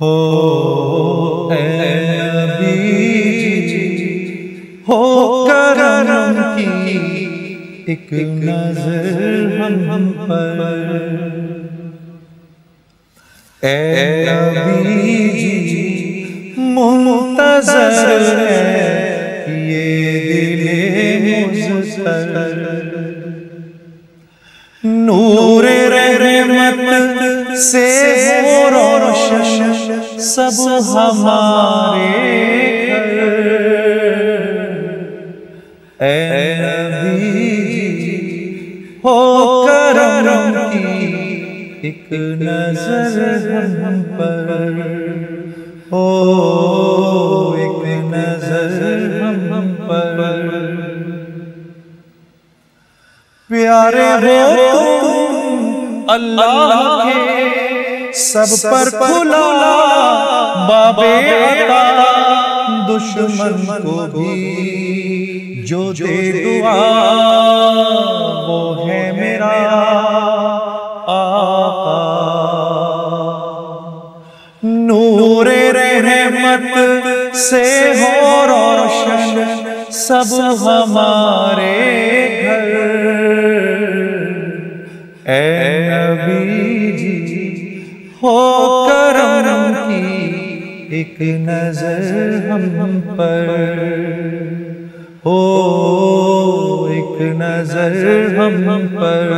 ہو اے نبی جی، ہو کرم کی ایک نظر ہم پر، اے نبی جی منتظر ہے یہ دل مضطر، نور رحمت سے ہو روشن سب ہمارے گھر، اے نبی جی ہو کرم کی ایک نظر ہم پر، ہو ایک نظر ہم پر، پیارے ہو تم اللہ کے سب پر کھلا باب عطا، دشمن کو بھی جو دے دعا وہ ہے میرا آقا، نور رحمت سے ہو روشن سب ہمارے گھر، اے نبی جی ہو کرم کی ایک نظر ہم پر، ہو ایک نظر ہم پر۔